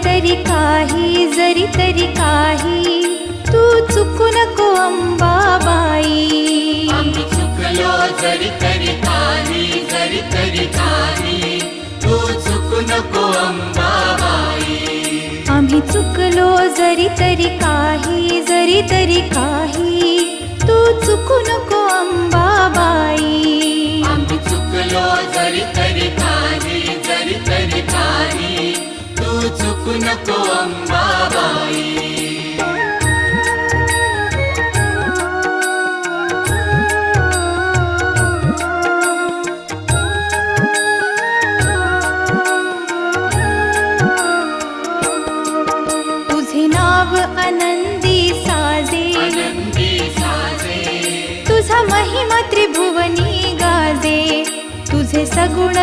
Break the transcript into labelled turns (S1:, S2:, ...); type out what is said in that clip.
S1: तरी काही तू चुकू नको अंबाबाई.
S2: आम्ही चुकलो जरी तरी काही तू चुकू नको अंबाबाई.
S1: आम्ही चुकलो जरी तरी काही तू चुकू नको अंबाबाई.
S2: आम्ही चुकलो जरी तरी काही तू चुकू नको अंबाबाई.
S1: तुझे नाव आनंदी साजे, तुझा महिमा त्रिभुवनी गाजे. तुझे सगुण